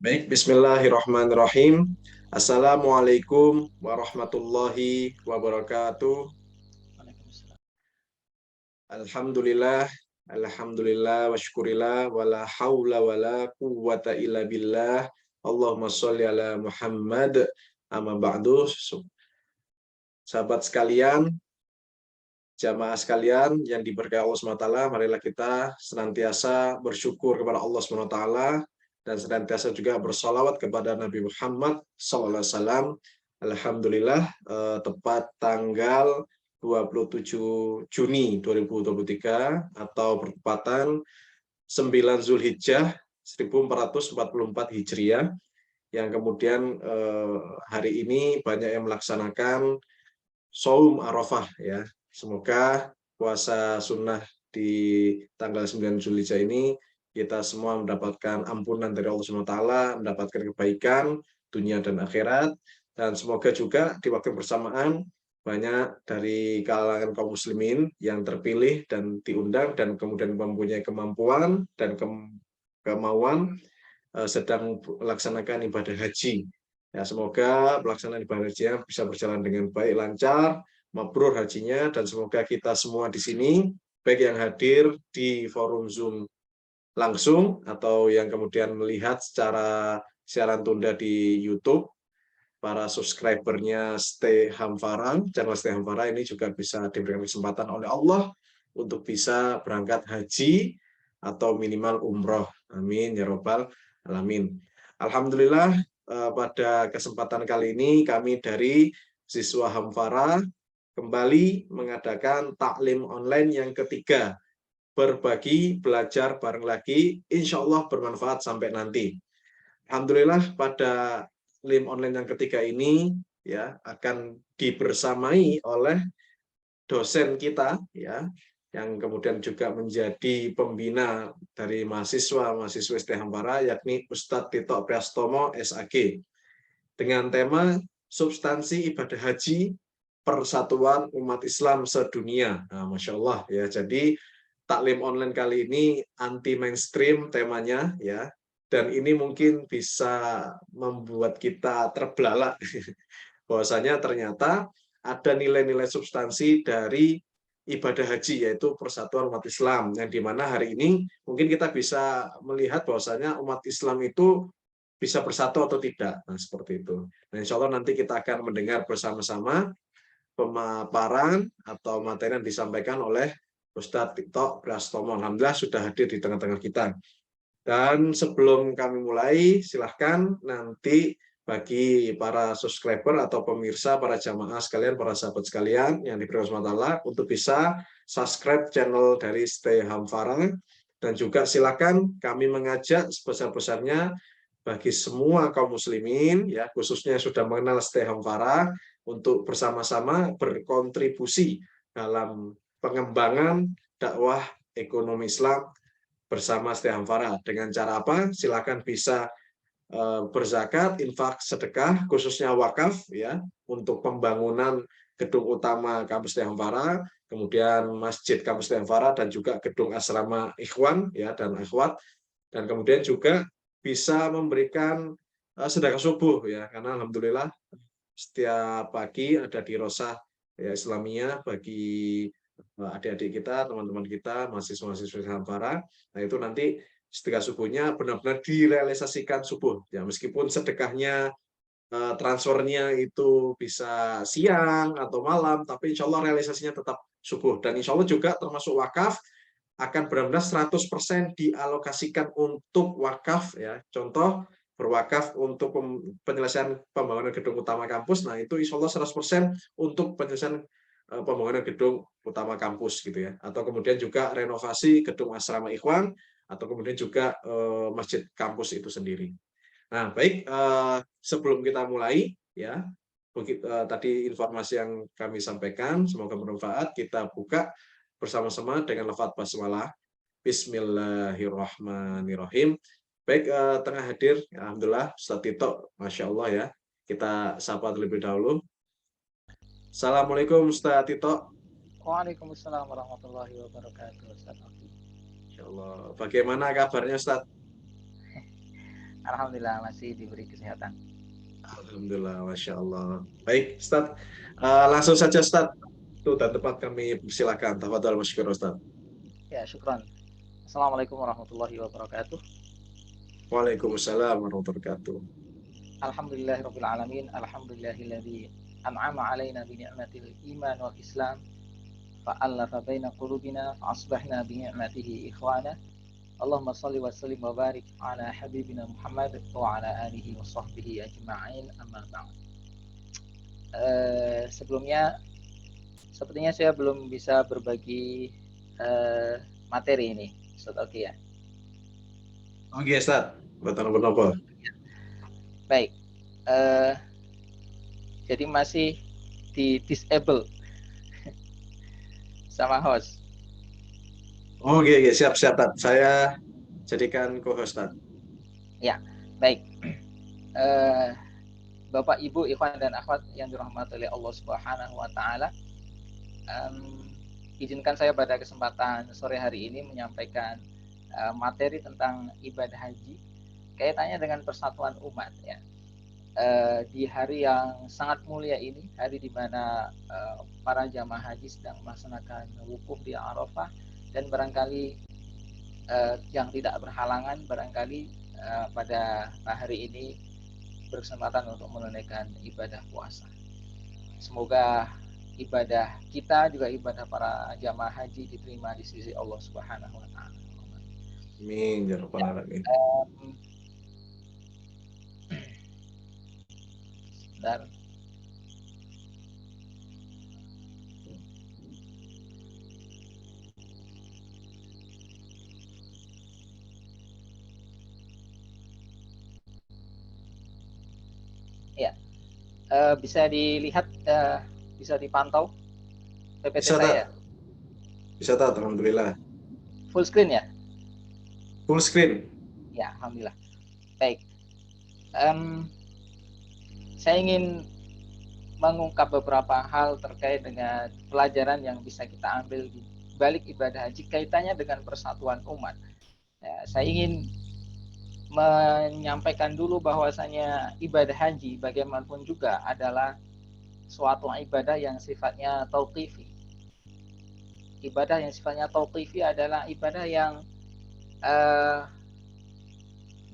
Baik, Bismillahirrahmanirrahim. Assalamualaikum warahmatullahi wabarakatuh. Waalaikumsalam. Alhamdulillah, alhamdulillah, wa syukurillah, wa la hawla wa la quwwata illa billah. Allahumma sholli ala Muhammad. Amma ba'du. Sahabat sekalian, jamaah sekalian yang diberkahi Allah SWT, marilah kita senantiasa bersyukur kepada Allah SWT dan senantiasa juga bersalawat kepada Nabi Muhammad SAW. Alhamdulillah, tepat tanggal 27 Juni 2023 atau bertepatan 9 Zulhijjah 1444 Hijriah, yang kemudian hari ini banyak yang melaksanakan Shaum Arafah ya. Semoga puasa sunnah di tanggal 9 Zulhijjah ini kita semua mendapatkan ampunan dari Allah Subhanahu wa taala, mendapatkan kebaikan dunia dan akhirat, dan semoga juga di waktu bersamaan banyak dari kalangan kaum muslimin yang terpilih dan diundang dan kemudian mempunyai kemampuan dan kemauan sedang melaksanakan ibadah haji. Ya, semoga pelaksanaan ibadah hajinya bisa berjalan dengan baik, lancar, mabrur hajinya, dan semoga kita semua di sini, baik yang hadir di forum Zoom langsung atau yang kemudian melihat secara siaran tunda di YouTube, para subscribernya Stay Hamfara, channel Stay Hamfara ini juga bisa diberikan kesempatan oleh Allah untuk bisa berangkat haji atau minimal umroh. Amin ya robbal alamin. Alhamdulillah, pada kesempatan kali ini kami dari siswa Hamfara kembali mengadakan taklim online yang ketiga, berbagi belajar bareng lagi, insya Allah bermanfaat sampai nanti. Alhamdulillah, pada lim online yang ketiga ini ya akan dibersamai oleh dosen kita ya, yang kemudian juga menjadi pembina dari mahasiswa ST Hampara, yakni Ustadz Tito Priastomo SAG, dengan tema substansi ibadah haji persatuan umat Islam sedunia. Nah, Masya Allah ya. Jadi taklim online kali ini anti mainstream temanya ya, dan ini mungkin bisa membuat kita terbelalak bahwasanya ternyata ada nilai-nilai substansi dari ibadah haji, yaitu persatuan umat Islam, yang dimana hari ini mungkin kita bisa melihat bahwasanya umat Islam itu bisa bersatu atau tidak. Nah, seperti itu. Nah, insya Allah nanti kita akan mendengar bersama-sama pemaparan atau materi yang disampaikan oleh Ustadz Tito Prastomo. Alhamdulillah sudah hadir di tengah-tengah kita. Dan sebelum kami mulai, silahkan nanti bagi para subscriber atau pemirsa, para jamaah sekalian, para sahabat sekalian yang diberi rahmat untuk bisa subscribe channel dari Stay Hamfara, dan juga silakan kami mengajak sebesar-besarnya bagi semua kaum muslimin ya, khususnya yang sudah mengenal Stay Hamfara, untuk bersama-sama berkontribusi dalam pengembangan dakwah ekonomi Islam bersama Stay Hamfara. Dengan cara apa? Silakan bisa berzakat, infak, sedekah, khususnya wakaf ya, untuk pembangunan gedung utama kampus Stay Hamfara, kemudian masjid kampus Stay Hamfara, dan juga gedung asrama Ikhwan ya dan Akhwat, dan kemudian juga bisa memberikan sedekah subuh ya, karena alhamdulillah setiap pagi ada di Rosah ya Islamiyah bagi adik-adik kita, teman-teman kita, mahasiswa-mahasiswa Hamfara. Nah, itu nanti sedekah subuhnya benar-benar direalisasikan subuh. Ya, meskipun sedekahnya transfernya itu bisa siang atau malam, tapi insya Allah realisasinya tetap subuh. Dan insya Allah juga termasuk wakaf akan benar-benar 100% dialokasikan untuk wakaf ya. Contoh berwakaf untuk penyelesaian pembangunan gedung utama kampus, nah itu insya Allah 100% untuk penyelesaian pembangunan gedung utama kampus gitu ya. Atau kemudian juga renovasi gedung asrama Ikhwan, atau kemudian juga masjid kampus itu sendiri. Nah, baik, sebelum kita mulai ya, tadi informasi yang kami sampaikan semoga bermanfaat. Kita buka bersama-sama dengan lafaz basmalah. Bismillahirrahmanirrahim. Baik, tengah hadir, alhamdulillah, Ustaz Tito, masya Allah ya. Kita sapa terlebih dahulu. Assalamualaikum Ustaz Tito. Waalaikumsalam warahmatullahi wabarakatuh. Ustaz Abdi. Insya Allah. Bagaimana kabarnya Ustaz? Alhamdulillah masih diberi kesehatan. Alhamdulillah, Masya Allah. Baik, Ustaz. Langsung saja, Ustaz. Itu dan tempat kami persilakan. Tafadhol masykur, Ustaz. Ya, syukran. Assalamualaikum warahmatullahi wabarakatuh. Waalaikumsalam warahmatullahi wabarakatuh. Alhamdulillahirabbil alamin. Alhamdulillahilladzi an'ama 'alaina bi ni'matil iman wal islam fa'alafa baina qulubina fa'asbahna bi ni'matihi ikhwana. Allahumma shalli wa sallim wa barik ala habibina Muhammad wa ala alihi wa sahbihi ajma'in, amma ba'd. Sebelumnya sepertinya saya belum bisa berbagi materi ini. Ustaz, oke ya. Oke, Ustaz. Betul betul. Baik. Jadi masih di disable sama host. Oke, oke, siap, siap, Ustaz. Saya jadikan co-host, Ustaz. Ya, baik. Eh, Bapak, Ibu, ikhwan dan akhwat yang dirahmati oleh Allah Subhanahu wa taala, izinkan saya pada kesempatan sore hari ini menyampaikan materi tentang ibadah haji kaitannya dengan persatuan umat ya. Di hari yang sangat mulia ini, hari di mana para jamaah haji sedang melaksanakan wukuf di Arafah, dan barangkali yang tidak berhalangan barangkali pada hari ini berkesempatan untuk menunaikan ibadah puasa. Semoga ibadah kita juga ibadah para jamaah haji diterima di sisi Allah Subhanahu wa taala. Amin ya rabbal alamin. Dan ya, bisa dilihat, bisa dipantau PPT Bisa, saya. tak? Bisa, tak? Alhamdulillah. Full screen ya? Full screen. Ya, alhamdulillah. Baik. Saya ingin mengungkap beberapa hal terkait dengan pelajaran yang bisa kita ambil di balik ibadah haji kaitannya dengan persatuan umat. Ya, saya ingin menyampaikan dulu bahwasanya ibadah haji bagaimanapun juga adalah suatu ibadah yang sifatnya tauqifi. Ibadah yang sifatnya tauqifi adalah ibadah yang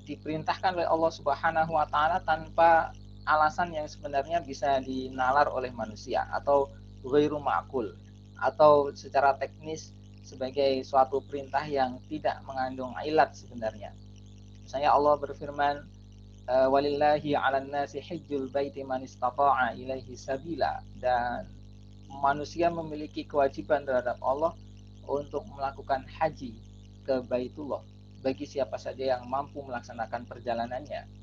diperintahkan oleh Allah Subhanahu wa taala tanpa alasan yang sebenarnya bisa dinalar oleh manusia atau ghairu ma'qul, atau secara teknis sebagai suatu perintah yang tidak mengandung ilat sebenarnya. Misalnya Allah berfirman, walillahi 'alan nasi hajjul baiti man istata'a ilaihi sabila, dan manusia memiliki kewajiban terhadap Allah untuk melakukan haji ke Baitullah bagi siapa saja yang mampu melaksanakan perjalanannya.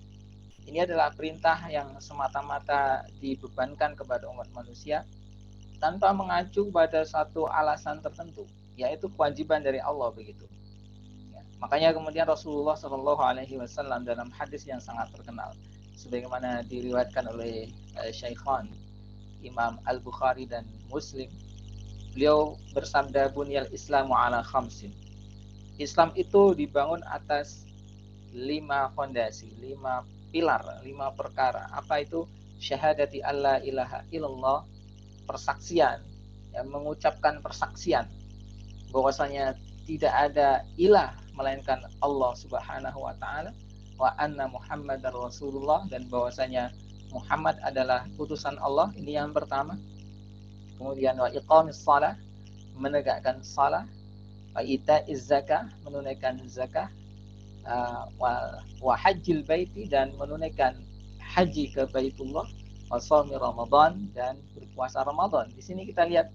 Ini adalah perintah yang semata-mata dibebankan kepada umat manusia tanpa mengacu pada satu alasan tertentu, yaitu kewajiban dari Allah begitu. Ya, makanya kemudian Rasulullah Shallallahu Alaihi Wasallam dalam hadis yang sangat terkenal, sebagaimana diriwayatkan oleh Syaikhan Imam Al Bukhari dan Muslim, beliau bersabda, bunyal Islamu ala khamsin. Islam itu dibangun atas 5 fondasi, 5 pilar, 5 perkara. Apa itu? Syahadati alla ilaha illallah, persaksian, ya, mengucapkan persaksian bahwasanya tidak ada ilah melainkan Allah Subhanahu wa taala, wa anna Muhammadar Rasulullah, dan bahwasanya Muhammad adalah utusan Allah. Ini yang pertama. Kemudian wa iqamis shalah, menegakkan salah, wa ita'iz zakah, menunaikan zakah, wa hajjil baiti, dan menunaikan haji ke Baitullah, wa shaumi Ramadan, dan berpuasa Ramadan. Di sini kita lihat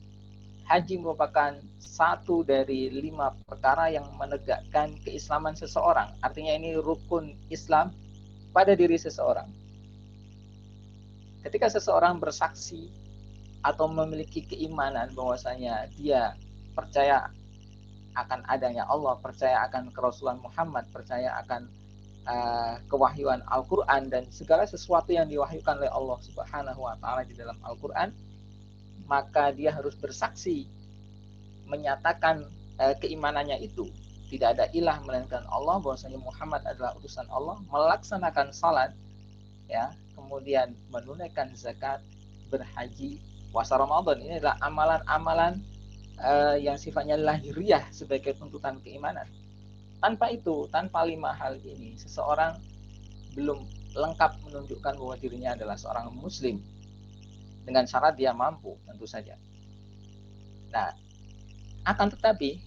haji merupakan satu dari 5 perkara yang menegakkan keislaman seseorang. Artinya ini rukun Islam pada diri seseorang. Ketika seseorang bersaksi atau memiliki keimanan bahwasanya dia percaya akan adanya Allah, percaya akan kerasulan Muhammad, percaya akan kewahyuan Al-Quran dan segala sesuatu yang diwahyukan oleh Allah Subhanahu wa taala di dalam Al-Quran, maka dia harus bersaksi menyatakan keimanannya itu. tidak ada ilah melainkan Allah, bahwasanya Muhammad adalah utusan Allah, melaksanakan salat, ya, kemudian menunaikan zakat, berhaji, puasa Ramadan. Ini adalah amalan-amalan yang sifatnya lahiriah sebagai tuntutan keimanan. Tanpa itu, tanpa 5 hal ini, seseorang belum lengkap menunjukkan bahwa dirinya adalah seorang muslim, dengan syarat dia mampu tentu saja. Nah, akan tetapi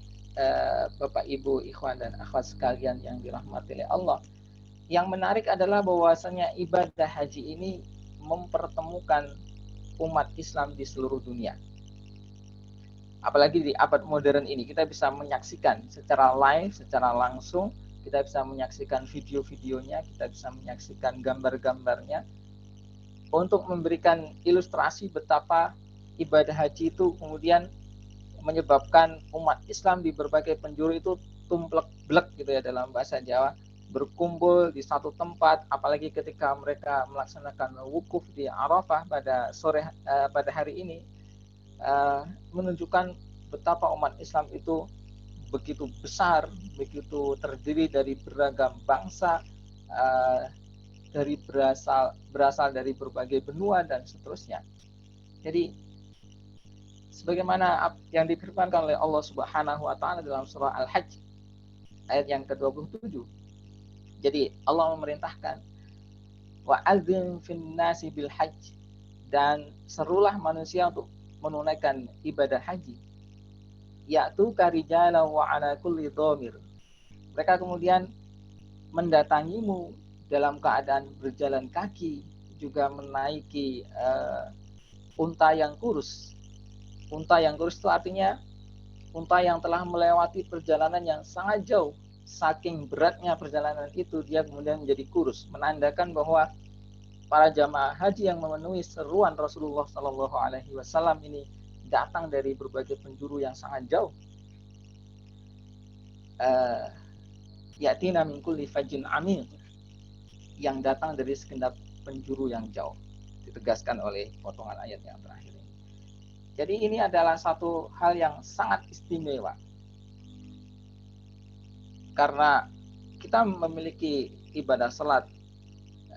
Bapak Ibu ikhwan dan akhwat sekalian yang dirahmati oleh Allah, yang menarik adalah bahwasanya ibadah haji ini mempertemukan umat Islam di seluruh dunia. Apalagi di abad modern ini, kita bisa menyaksikan secara live, secara langsung, kita bisa menyaksikan video-videonya, kita bisa menyaksikan gambar-gambarnya, untuk memberikan ilustrasi betapa ibadah haji itu kemudian menyebabkan umat Islam di berbagai penjuru itu tumplek-blek gitu ya dalam bahasa Jawa, berkumpul di satu tempat, apalagi ketika mereka melaksanakan wukuf di Arafah pada hari ini, menunjukkan betapa umat Islam itu begitu besar, begitu terdiri dari beragam bangsa, berasal dari berbagai benua dan seterusnya. Jadi sebagaimana yang difirmankan oleh Allah Subhanahu wa taala dalam surah Al-Hajj ayat yang ke-27. Jadi Allah memerintahkan wa'adzim fin nasi bil hajj, dan serulah manusia untuk menunaikan ibadah haji, yaitu karijala wa ala kulli dhamir. Mereka kemudian mendatangimu dalam keadaan berjalan kaki, juga menaiki unta yang kurus. Unta yang kurus itu artinya unta yang telah melewati perjalanan yang sangat jauh. Saking beratnya perjalanan itu, dia kemudian menjadi kurus, menandakan bahwa para jamaah haji yang memenuhi seruan Rasulullah Shallallahu Alaihi Wasallam ini datang dari berbagai penjuru yang sangat jauh. Yatina min kulli fajjin amin, yang datang dari segenap penjuru yang jauh, ditegaskan oleh potongan ayat yang terakhir ini. Jadi ini adalah satu hal yang sangat istimewa, karena kita memiliki ibadah salat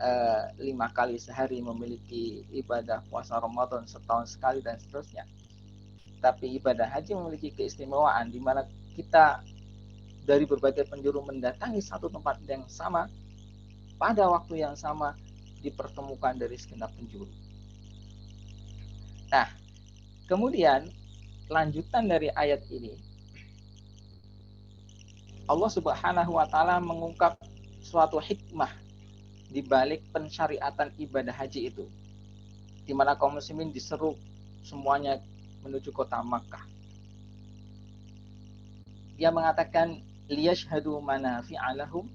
5 kali sehari, memiliki ibadah puasa Ramadan setahun sekali dan seterusnya. Tapi ibadah haji memiliki keistimewaan di mana kita dari berbagai penjuru mendatangi satu tempat yang sama pada waktu yang sama, dipertemukan dari segenap penjuru. Nah, kemudian lanjutan dari ayat ini, Allah Subhanahu wa taala mengungkap suatu hikmah di balik pensyariatan ibadah haji itu, di mana kaum muslimin diseru semuanya menuju kota Makkah. Dia mengatakan liyashhadu manafi'a lahum,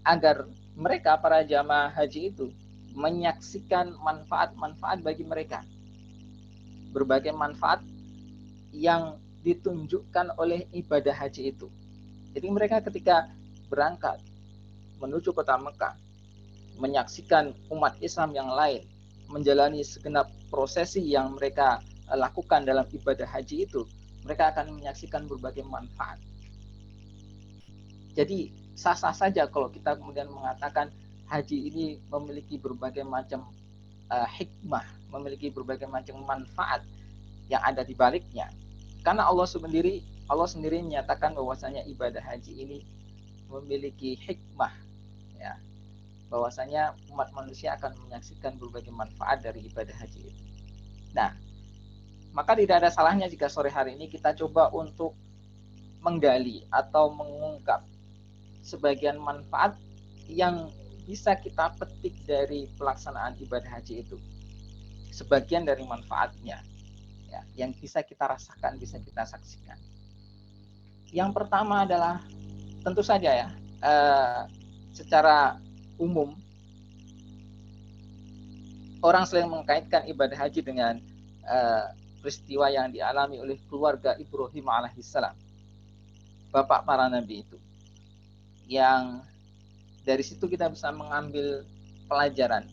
agar mereka para jamaah haji itu menyaksikan manfaat-manfaat bagi mereka. Berbagai manfaat yang ditunjukkan oleh ibadah haji itu. Jadi mereka ketika berangkat menuju kota Mekah, menyaksikan umat Islam yang lain menjalani segenap prosesi yang mereka lakukan dalam ibadah haji itu, mereka akan menyaksikan berbagai manfaat. Jadi sah-sah saja kalau kita kemudian mengatakan haji ini memiliki berbagai macam hikmah, memiliki berbagai macam manfaat yang ada di baliknya. Karena Allah sendiri menyatakan bahwasanya ibadah haji ini memiliki hikmah, ya, bahwasanya umat manusia akan menyaksikan berbagai manfaat dari ibadah haji itu. Nah, maka tidak ada salahnya jika sore hari ini kita coba untuk menggali atau mengungkap sebagian manfaat yang bisa kita petik dari pelaksanaan ibadah haji itu. Sebagian dari manfaatnya, ya, yang bisa kita rasakan, bisa kita saksikan. Yang pertama adalah tentu saja ya, secara umum orang sering mengkaitkan ibadah haji dengan peristiwa yang dialami oleh keluarga Ibrahim alaihissalam, bapak para nabi itu, yang dari situ kita bisa mengambil pelajaran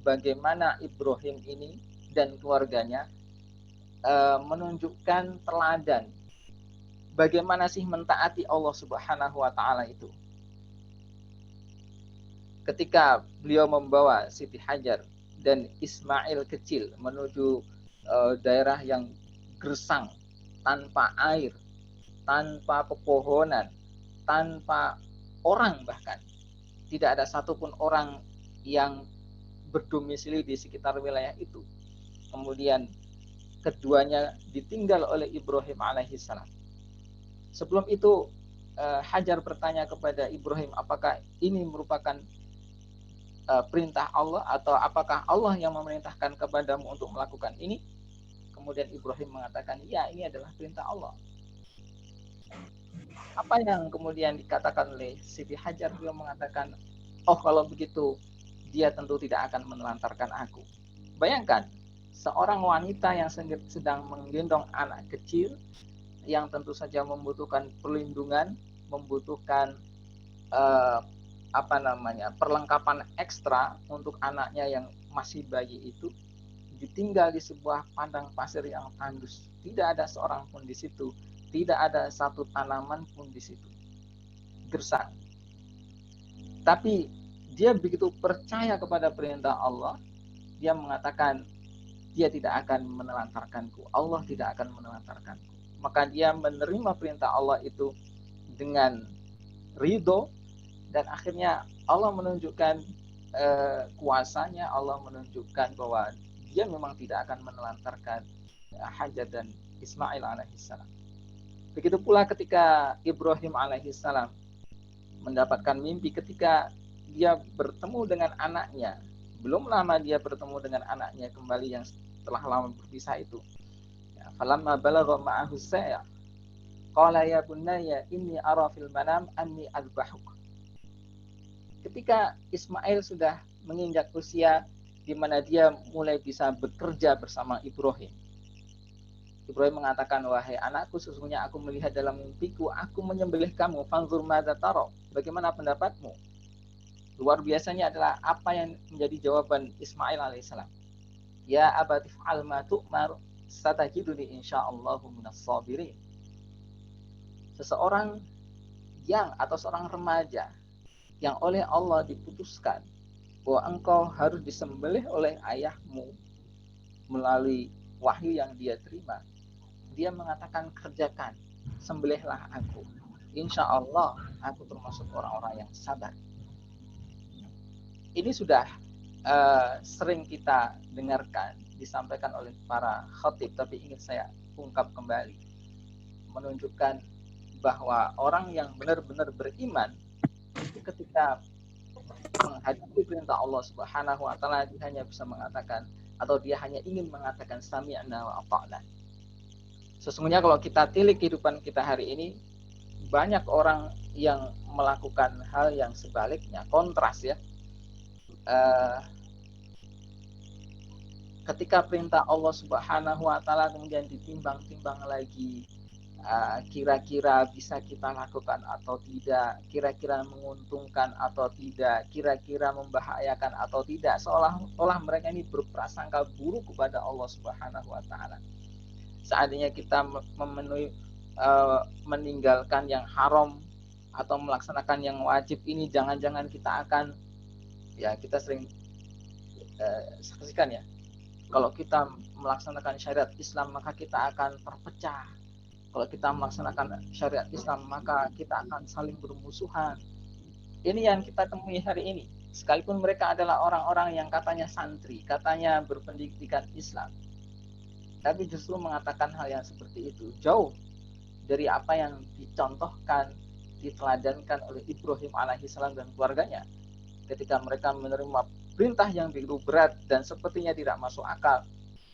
bagaimana Ibrahim ini dan keluarganya menunjukkan teladan bagaimana sih mentaati Allah Subhanahu wa taala itu? Ketika beliau membawa Siti Hajar dan Ismail kecil menuju daerah yang gersang, tanpa air, tanpa pepohonan, tanpa orang, bahkan tidak ada satupun orang yang berdomisili di sekitar wilayah itu. Kemudian keduanya ditinggal oleh Ibrahim alaihissalam. Sebelum itu Hajar bertanya kepada Ibrahim, apakah ini merupakan perintah Allah atau apakah Allah yang memerintahkan kepadamu untuk melakukan ini? Kemudian Ibrahim mengatakan, ya, ini adalah perintah Allah. Apa yang kemudian dikatakan oleh Siti Hajar? Beliau mengatakan, oh, kalau begitu dia tentu tidak akan menelantarkan aku. Bayangkan, seorang wanita yang sedang menggendong anak kecil yang tentu saja membutuhkan perlindungan, membutuhkan perlengkapan ekstra untuk anaknya yang masih bayi itu, ditinggal di sebuah padang pasir yang tandus. Tidak ada seorang pun di situ, tidak ada satu tanaman pun di situ, gersang. Tapi dia begitu percaya kepada perintah Allah, dia mengatakan, dia tidak akan menelantarkanku, Allah tidak akan menelantarkanku. Maka dia menerima perintah Allah itu dengan ridho, dan akhirnya Allah menunjukkan kuasanya, Allah menunjukkan bahwa dia memang tidak akan menelantarkan Hajar dan Ismail alaihissalam. Begitu pula ketika Ibrahim alaihissalam mendapatkan mimpi ketika dia bertemu dengan anaknya. Belum lama dia bertemu dengan anaknya kembali yang setelah lama berpisah itu. Falamma balagha ma'ahu saya, qala ya bunayya inni ara fil manam anni azbahuk. Ketika Ismail sudah menginjak usia di mana dia mulai bisa bekerja bersama Ibrahim, Ibrahim mengatakan, wahai anakku, sesungguhnya aku melihat dalam mimpiku, aku menyembelih kamu, fanzur madza tara, bagaimana pendapatmu? Luar biasanya adalah apa yang menjadi jawaban Ismail alaihissalam. Ya abati fa'al ma tu'mar, satajiduni insyaallahu minas sabirin. Seseorang atau seorang remaja yang oleh Allah diputuskan bahwa engkau harus disembelih oleh ayahmu melalui wahyu yang dia terima, dia mengatakan, kerjakan, sembelihlah aku, insya Allah aku termasuk orang-orang yang sabar. Ini sudah sering kita dengarkan disampaikan oleh para khatib, tapi ingin saya ungkap kembali, menunjukkan bahwa orang yang benar-benar beriman ketika menghadapi perintah Allah Subhanahu wa taala, dia hanya bisa mengatakan, atau dia hanya ingin mengatakan sami'na wa ata'na. Sesungguhnya kalau kita tilik kehidupan kita hari ini, banyak orang yang melakukan hal yang sebaliknya, kontras ya. Ketika perintah Allah Subhanahu wa taala kemudian ditimbang-timbang lagi, kira-kira bisa kita lakukan atau tidak, kira-kira menguntungkan atau tidak, kira-kira membahayakan atau tidak, seolah-olah mereka ini berprasangka buruk kepada Allah Subhanahu wa taala. Seandainya kita memenuhi meninggalkan yang haram atau melaksanakan yang wajib ini, jangan-jangan kita akan, ya kita sering saksikan ya, kalau kita melaksanakan syariat Islam maka kita akan terpecah. Kalau kita melaksanakan syariat Islam maka kita akan saling bermusuhan. Ini yang kita temui hari ini. Sekalipun mereka adalah orang-orang yang katanya santri, katanya berpendidikan Islam, tapi justru mengatakan hal yang seperti itu jauh dari apa yang dicontohkan, diteladankan oleh Ibrahim alaihissalam dan keluarganya. Ketika mereka menerima perintah yang begitu berat dan sepertinya tidak masuk akal,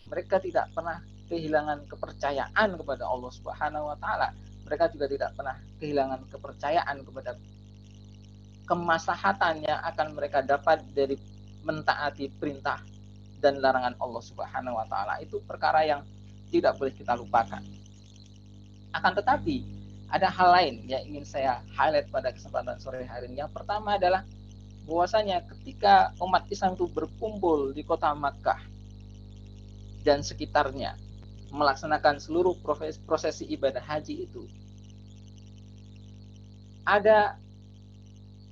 mereka tidak pernah kehilangan kepercayaan kepada Allah Subhanahu wa taala. Mereka juga tidak pernah kehilangan kepercayaan kepada kemaslahatan yang akan mereka dapat dari mentaati perintah dan larangan Allah Subhanahu wa taala. Itu perkara yang tidak boleh kita lupakan. Akan tetapi ada hal lain yang ingin saya highlight pada kesempatan sore hari ini. Yang pertama adalah bahwasanya ketika umat Islam itu berkumpul di kota Makkah dan sekitarnya melaksanakan seluruh prosesi ibadah haji itu, ada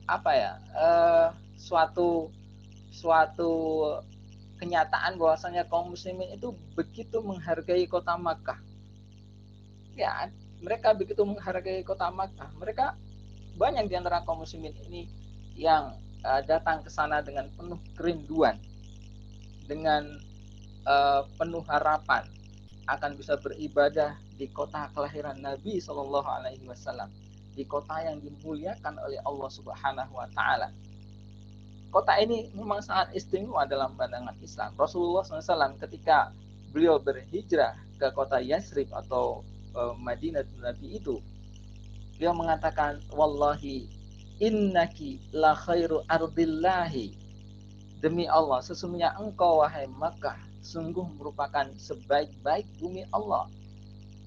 apa ya, suatu kenyataan bahwasanya kaum muslimin itu begitu menghargai kota Makkah. Ya, mereka begitu menghargai kota Makkah. Mereka banyak di antara kaum muslimin ini yang datang ke sana dengan penuh kerinduan, dengan penuh harapan akan bisa beribadah di kota kelahiran Nabi Shallallahu Alaihi Wasallam, di kota yang dimuliakan oleh Allah Subhanahu Wa Taala. Kota ini memang sangat istimewa dalam pandangan Islam. Rasulullah SAW ketika beliau berhijrah ke kota Yasrib atau Madinah Nabi itu, beliau mengatakan, wallahi innaki la khairu ardillahi, demi Allah sesungguhnya engkau wahai Makkah sungguh merupakan sebaik-baik bumi Allah,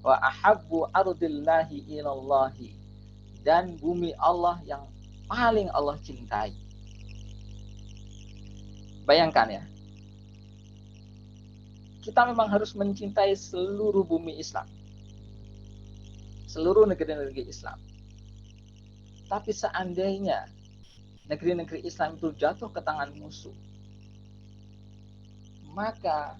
wa ahabbu ardillahi ilallahi, dan bumi Allah yang paling Allah cintai. Bayangkan ya, kita memang harus mencintai seluruh bumi Islam, seluruh negeri-negeri Islam. Tapi seandainya negeri-negeri Islam itu jatuh ke tangan musuh, maka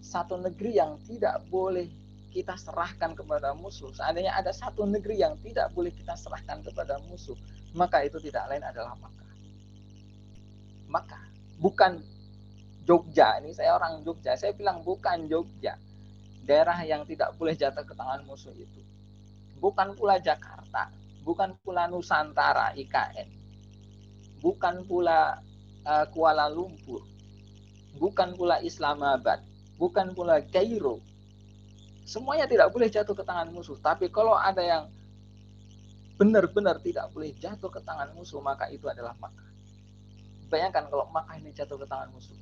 satu negeri yang tidak boleh kita serahkan kepada musuh, seandainya ada satu negeri yang tidak boleh kita serahkan kepada musuh, maka itu tidak lain adalah Makkah. Makkah, bukan Jogja. Ini saya orang Jogja, saya bilang bukan Jogja, daerah yang tidak boleh jatuh ke tangan musuh itu. Bukan pula Jakarta, bukan pula Nusantara IKN, bukan pula Kuala Lumpur, bukan pula Islamabad, bukan pula Kairo. Semuanya tidak boleh jatuh ke tangan musuh. Tapi kalau ada yang benar-benar tidak boleh jatuh ke tangan musuh, maka itu adalah Makkah. Bayangkan kalau Makkah ini jatuh ke tangan musuh,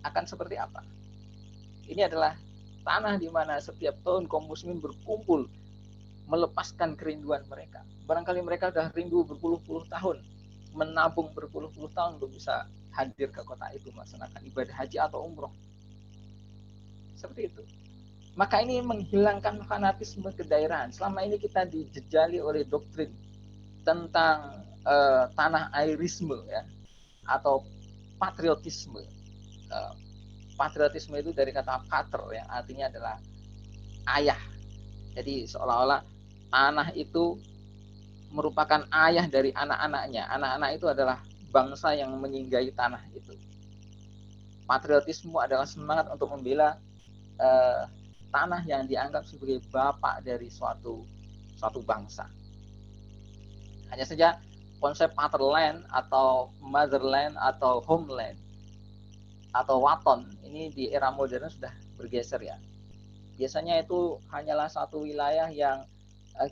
akan seperti apa? Ini adalah tanah di mana setiap tahun kaum muslimin berkumpul melepaskan kerinduan mereka. Barangkali mereka sudah rindu berpuluh-puluh tahun, menabung berpuluh-puluh tahun untuk bisa hadir ke kota itu melaksanakan ibadah haji atau umroh. Seperti itu. Maka ini menghilangkan fanatisme kedaerahan. Selama ini kita dijejali oleh doktrin tentang tanah airisme ya, atau patriotisme. Patriotisme itu dari kata pater yang artinya adalah ayah. Jadi seolah-olah tanah itu merupakan ayah dari anak-anaknya. Anak-anak itu adalah bangsa yang menyinggahi tanah itu. Patriotisme adalah semangat untuk membela tanah yang dianggap sebagai bapak dari suatu bangsa. Hanya saja konsep fatherland atau motherland atau homeland atau waton ini di era modern sudah bergeser ya. Biasanya itu hanyalah satu wilayah yang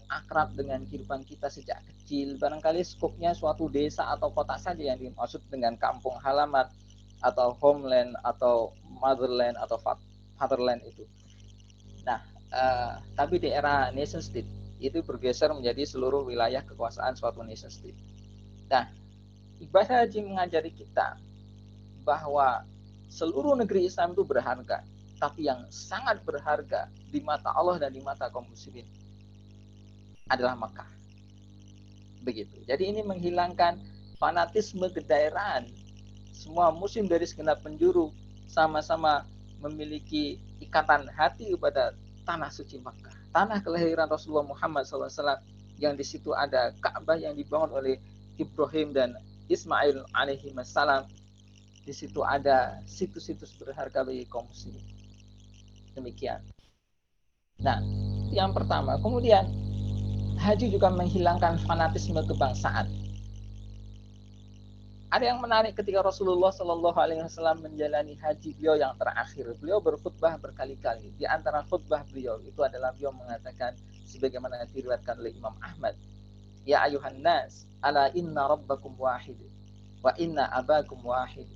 akrab dengan kehidupan kita sejak kecil. Barangkali skopnya suatu desa atau kota saja yang dimaksud dengan kampung halaman atau homeland atau motherland atau fatherland itu. Nah, tapi di era nation state itu bergeser menjadi seluruh wilayah kekuasaan suatu nation state. Nah, ibadah haji mengajari kita bahwa seluruh negeri Islam itu berharga, tapi yang sangat berharga di mata Allah dan di mata kaum muslimin adalah Makkah. Begitu. Jadi ini menghilangkan fanatisme kedaerahan. Semua muslim dari segenap penjuru sama-sama memiliki ikatan hati kepada tanah suci Makkah, tanah kelahiran Rasulullah Muhammad SAW, yang di situ ada Ka'bah yang dibangun oleh Ibrahim dan Ismail alaihi wassalam. Di situ ada situs-situs berharga bagi kaum muslimin. Demikian. Nah, yang pertama. Kemudian haji juga menghilangkan fanatisme kebangsaan. Ada yang menarik ketika Rasulullah Shallallahu Alaihi Wasallam menjalani haji beliau yang terakhir. Beliau berkhutbah berkali-kali. Di antara khutbah beliau itu adalah beliau mengatakan sebagaimana diriwayatkan oleh Imam Ahmad, ya ayuhan nas, ala inna rabbakum wahid, wa inna abakum wahid,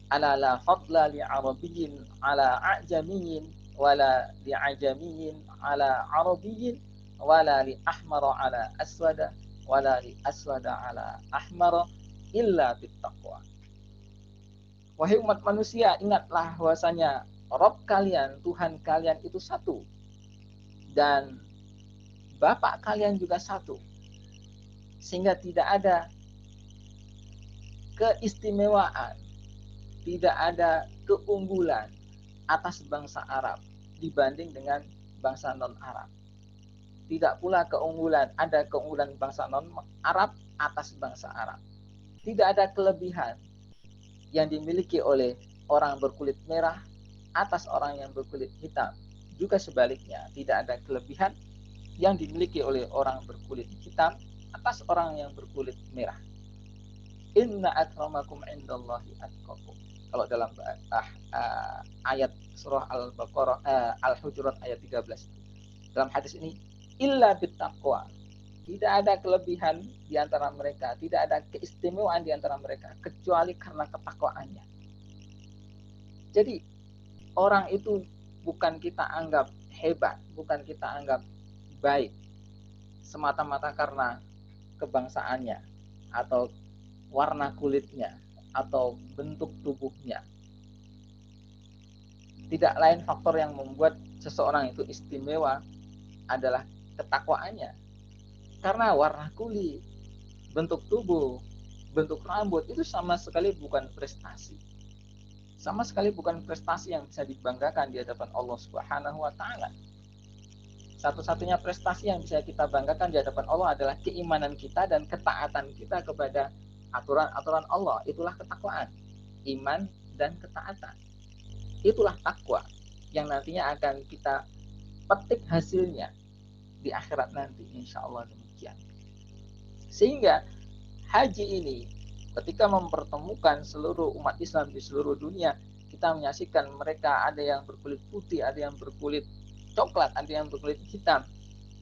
ala la fadla li arabiyyin ala a'jamiyyin, wala li ajamiyyin ala arabiyyin, wala li ahmara ala aswada, wala li aswada ala ahmara, illa bittaqwa. Wahai umat manusia, ingatlah bahwasanya Rabb kalian, Tuhan kalian itu satu, dan Bapak kalian juga satu. Sehingga tidak ada keistimewaan, tidak ada keunggulan atas bangsa Arab dibanding dengan bangsa non-Arab. Tidak pula ada keunggulan bangsa non-Arab atas bangsa Arab. Tidak ada kelebihan yang dimiliki oleh orang berkulit merah atas orang yang berkulit hitam. Juga sebaliknya, tidak ada kelebihan yang dimiliki oleh orang berkulit hitam atas orang yang berkulit merah. Inna akramakum indallahi atqakum. Kalau dalam ayat surah Al-Baqarah Al-Hujurat ayat 13. Dalam hadis ini, illa bittaqwa. Tidak ada kelebihan di antara mereka, tidak ada keistimewaan di antara mereka kecuali karena ketakwaannya. Jadi orang itu bukan kita anggap hebat, bukan kita anggap baik semata-mata karena kebangsaannya atau warna kulitnya atau bentuk tubuhnya. Tidak lain faktor yang membuat seseorang itu istimewa adalah ketakwaannya. Karena warna kulit, bentuk tubuh, bentuk rambut itu sama sekali bukan prestasi. Sama sekali bukan prestasi yang bisa dibanggakan di hadapan Allah Subhanahu wa taala. Satu-satunya prestasi yang bisa kita banggakan di hadapan Allah adalah keimanan kita dan ketaatan kita kepada aturan-aturan Allah. Itulah ketakwaan, iman dan ketaatan. Itulah takwa yang nantinya akan kita petik hasilnya di akhirat nanti, insya Allah demikian. Sehingga haji ini ketika mempertemukan seluruh umat Islam di seluruh dunia, kita menyaksikan mereka ada yang berkulit putih, ada yang berkulit coklat, ada yang berkulit hitam.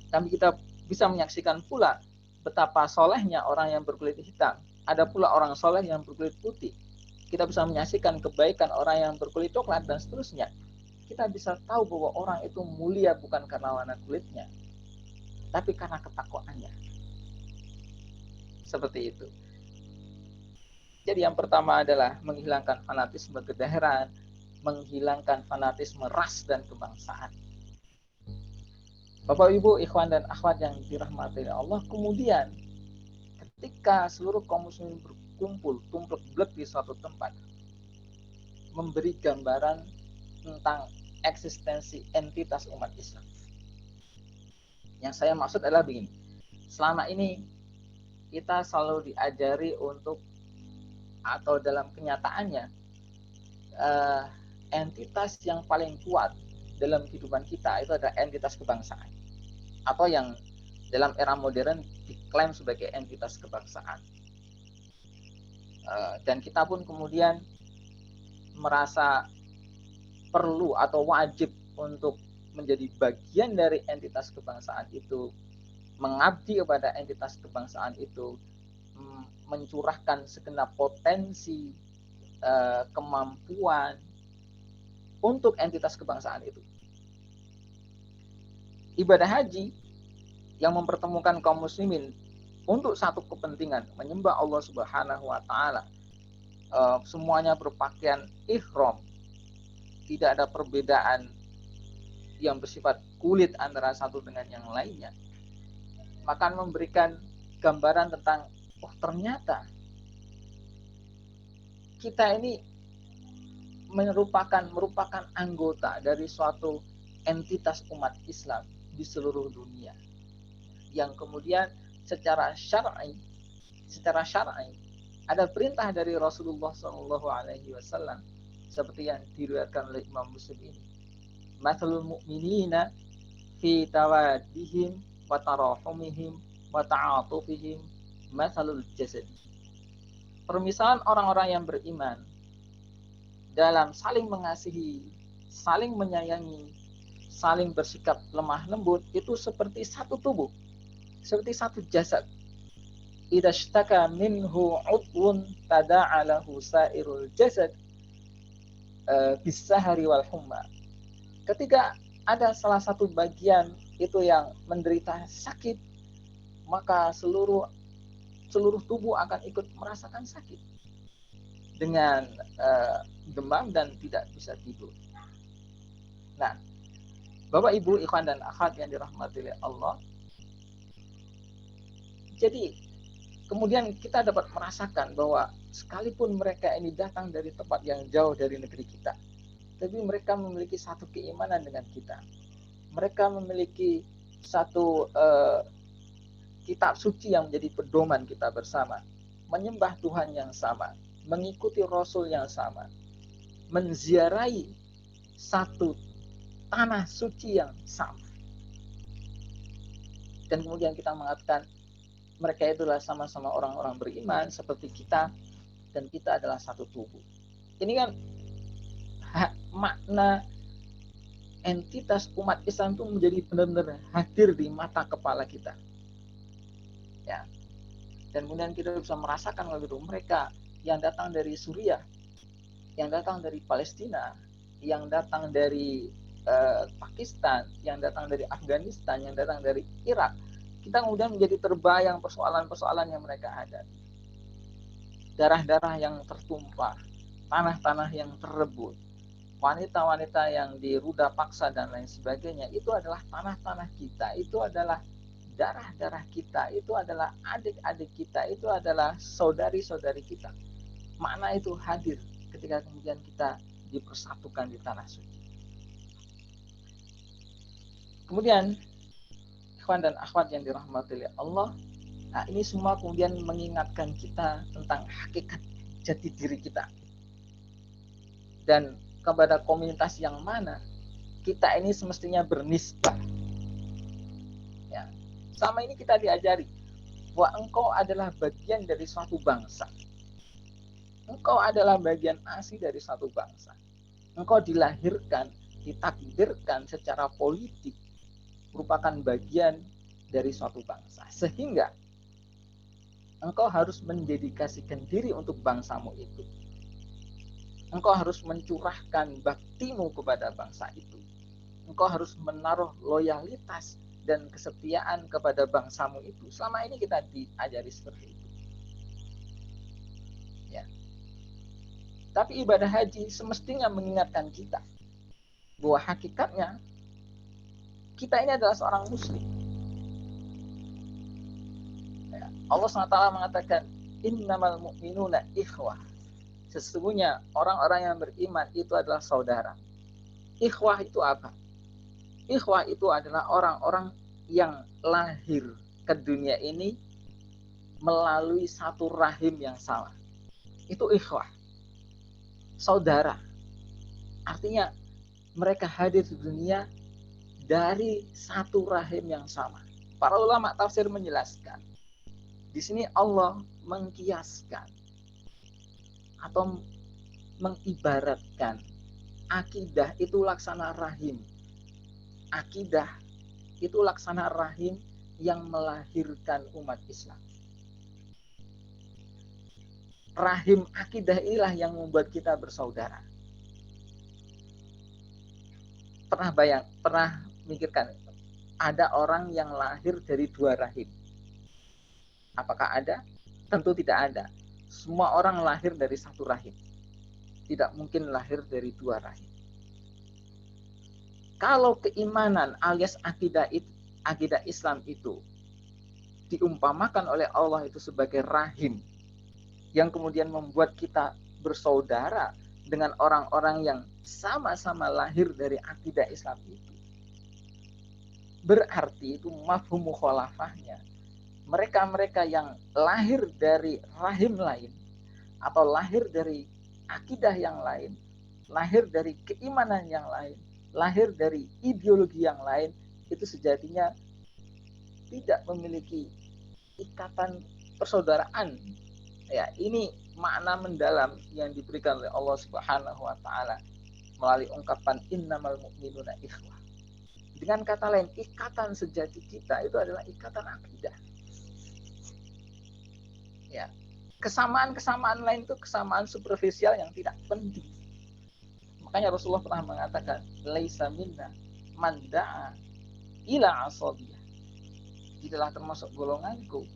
Tapi kita bisa menyaksikan pula betapa solehnya orang yang berkulit hitam. Ada pula orang soleh yang berkulit putih. Kita bisa menyaksikan kebaikan orang yang berkulit coklat dan seterusnya. Kita bisa tahu bahwa orang itu mulia bukan karena warna kulitnya, tapi karena ketakwaannya. Seperti itu. Jadi yang pertama adalah menghilangkan fanatisme kedaerahan, menghilangkan fanatisme ras dan kebangsaan. Bapak Ibu, ikhwan dan akhwat yang dirahmati Allah, kemudian ketika seluruh kaum muslimin berkumpul, tumplek-blek di suatu tempat, memberi gambaran tentang eksistensi entitas umat Islam. Yang saya maksud adalah begini, selama ini kita selalu diajari untuk, atau dalam kenyataannya, entitas yang paling kuat dalam kehidupan kita itu adalah entitas kebangsaan, atau yang dalam era modern diklaim sebagai entitas kebangsaan. Dan kita pun kemudian merasa perlu atau wajib untuk menjadi bagian dari entitas kebangsaan itu, mengabdi kepada entitas kebangsaan itu, mencurahkan segenap potensi, kemampuan untuk entitas kebangsaan itu. Ibadah haji yang mempertemukan kaum muslimin untuk satu kepentingan, menyembah Allah Subhanahu wa taala. Semuanya berpakaian ihram. Tidak ada perbedaan yang bersifat kulit antara satu dengan yang lainnya. Maka memberikan gambaran tentang, oh ternyata kita ini merupakan anggota dari suatu entitas umat Islam di seluruh dunia, yang kemudian secara syar'i ada perintah dari Rasulullah SAW seperti yang diriwayatkan oleh Imam Muslim ini. Mathalul mu'minina fi tawaddihim wa tarahumihim wa ta'atufihim mathalul jasad. Permisalan orang-orang yang beriman dalam saling mengasihi, saling menyayangi, saling bersikap lemah lembut itu seperti satu tubuh, seperti satu jasad. Idza ishtaka minhu 'udwun tada'a lahu sa'irul jasad bis-sahari wal humma. Ketika ada salah satu bagian itu yang menderita sakit, maka seluruh tubuh akan ikut merasakan sakit dengan demam dan tidak bisa tidur. Nah, Bapak Ibu, ikhwan dan akhwat yang dirahmati oleh Allah, jadi Kemudian kita dapat merasakan bahwa sekalipun mereka ini datang dari tempat yang jauh dari negeri kita, tapi mereka memiliki satu keimanan dengan kita. Mereka memiliki satu kitab suci yang menjadi pedoman kita bersama, menyembah Tuhan yang sama, mengikuti Rasul yang sama, menziarahi satu tanah suci yang sama. Dan kemudian kita mengatakan mereka itulah sama-sama orang-orang beriman seperti kita, dan kita adalah satu tubuh. Ini kan makna entitas umat Islam itu menjadi benar-benar hadir di mata kepala kita. Ya. Dan kemudian kita bisa merasakan kalau gitu mereka yang datang dari Suriah, yang datang dari Palestina, yang datang dari Pakistan, yang datang dari Afghanistan, yang datang dari Irak, kita kemudian menjadi terbayang persoalan-persoalan yang mereka hadapi. Darah-darah yang tertumpah, tanah-tanah yang terebut, wanita-wanita yang diruda paksa dan lain sebagainya, itu adalah tanah-tanah kita, itu adalah darah-darah kita, itu adalah adik-adik kita, itu adalah saudari-saudari kita. Makna itu hadir ketika kemudian kita dipersatukan di tanah suci. Kemudian ikhwan dan akhwat yang dirahmati oleh Allah, nah ini semua kemudian mengingatkan kita tentang hakikat jati diri kita, dan kepada komunitas yang mana kita ini semestinya bernisbah. Ya. Sama ini kita diajari bahwa engkau adalah bagian dari suatu bangsa. Engkau adalah bagian asli dari suatu bangsa. Engkau dilahirkan, ditakdirkan secara politik merupakan bagian dari suatu bangsa. Sehingga engkau harus mendedikasikan diri untuk bangsamu itu. Engkau harus mencurahkan baktimu kepada bangsa itu. Engkau harus menaruh loyalitas dan kesetiaan kepada bangsamu itu. Selama ini kita diajari seperti itu. Ya. Tapi ibadah haji semestinya mengingatkan kita bahwa hakikatnya kita ini adalah seorang muslim. Ya. Allah SWT mengatakan, innamal mu'minuna ikhwah. Sesungguhnya orang-orang yang beriman itu adalah saudara. Ikhwah itu apa? Ikhwah itu adalah orang-orang yang lahir ke dunia ini melalui satu rahim yang sama. Itu ikhwah. Saudara. Artinya mereka hadir di dunia dari satu rahim yang sama. Para ulama tafsir menjelaskan, di sini Allah mengkiaskan atau mengibaratkan akidah itu laksana rahim. Akidah itu laksana rahim yang melahirkan umat Islam. Rahim akidah inilah yang membuat kita bersaudara. Pernah mikirkan ada orang yang lahir dari dua rahim? Apakah ada? Tentu tidak ada. Semua orang lahir dari satu rahim. Tidak mungkin lahir dari dua rahim. Kalau keimanan alias akidah Islam itu diumpamakan oleh Allah itu sebagai rahim yang kemudian membuat kita bersaudara dengan orang-orang yang sama-sama lahir dari akidah Islam itu, berarti itu mafhum mukhalafahnya, mereka-mereka yang lahir dari rahim lain atau lahir dari akidah yang lain, lahir dari keimanan yang lain, lahir dari ideologi yang lain, itu sejatinya tidak memiliki ikatan persaudaraan. Ya, ini makna mendalam yang diberikan oleh Allah Subhanahu wa taala melalui ungkapan innamal mu'minuna ikhwah. Dengan kata lain, ikatan sejati kita itu adalah ikatan akidah. Ya. Kesamaan-kesamaan lain itu kesamaan superficial yang tidak penting. Makanya Rasulullah pernah mengatakan, laisa minna man da'a ila asabiyah. Itulah termasuk golonganku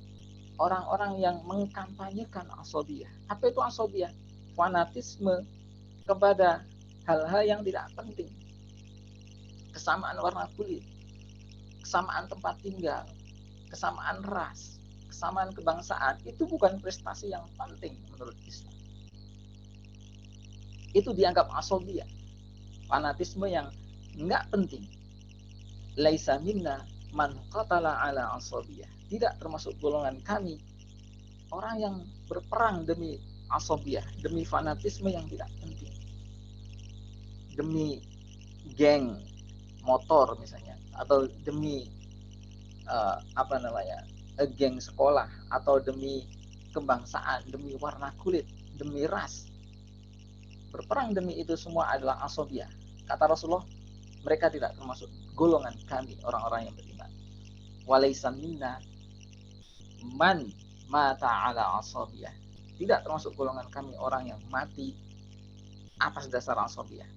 orang-orang yang mengkampanyekan asabiyah. Apa itu asabiyah? Fanatisme kepada hal-hal yang tidak penting. Kesamaan warna kulit, kesamaan tempat tinggal, kesamaan ras, kesamaan kebangsaan itu bukan prestasi yang penting menurut Islam. Itu dianggap asobiyah, fanatisme yang enggak penting. Laisa minna man qatala ala asobiyah. Tidak termasuk golongan kami orang yang berperang demi asobiyah, demi fanatisme yang tidak penting, demi geng motor misalnya, atau demi geng sekolah, atau demi kebangsaan, demi warna kulit, demi ras. Berperang demi itu semua adalah asobiyah. Kata Rasulullah, mereka tidak termasuk golongan kami, orang-orang yang beriman. Walaysa minna man mata ala asobiyah. Tidak termasuk golongan kami orang yang mati atas dasar asobiyah.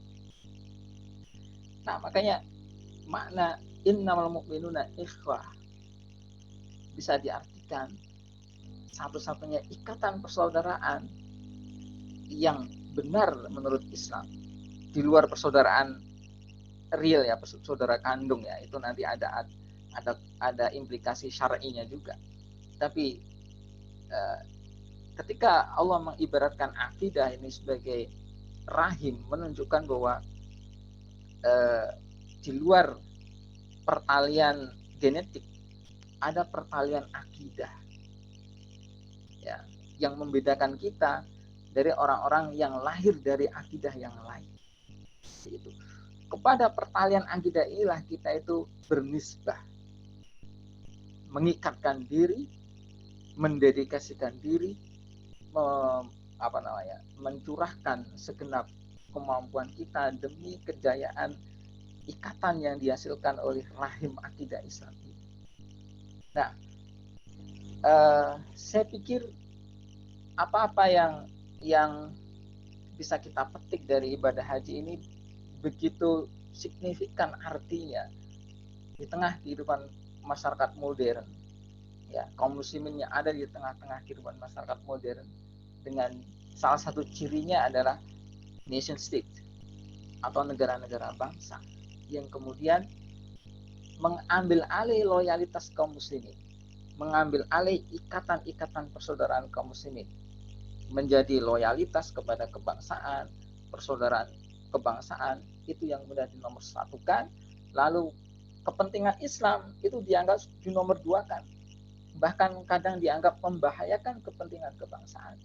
Nah, makanya makna innamal mu'minuna ikhwah bisa diartikan satu-satunya ikatan persaudaraan yang benar menurut Islam. Di luar persaudaraan real ya, saudara kandung ya, itu nanti ada implikasi syar'inya juga. Tapi ketika Allah mengibaratkan akidah ini sebagai rahim, menunjukkan bahwa di luar pertalian genetik ada pertalian akidah ya, yang membedakan kita dari orang-orang yang lahir dari akidah yang lain. Itu. Kepada pertalian akidah inilah kita itu bernisbah, mengikatkan diri, mendedikasikan diri, mencurahkan segenap kemampuan kita demi kejayaan ikatan yang dihasilkan oleh rahim akidah Islam ini. Nah, saya pikir apa-apa yang bisa kita petik dari ibadah haji ini begitu signifikan artinya di tengah kehidupan masyarakat modern ya, kaum muslimin yang ada di tengah-tengah kehidupan masyarakat modern, dengan salah satu cirinya adalah nation state atau negara-negara bangsa yang kemudian mengambil alih loyalitas kaum muslimin, mengambil alih ikatan-ikatan persaudaraan kaum muslimin menjadi loyalitas kepada kebangsaan, persaudaraan kebangsaan itu yang mudah dinomorsatukan, lalu kepentingan Islam itu dianggap dinomor duakan, bahkan kadang dianggap membahayakan kepentingan kebangsaan.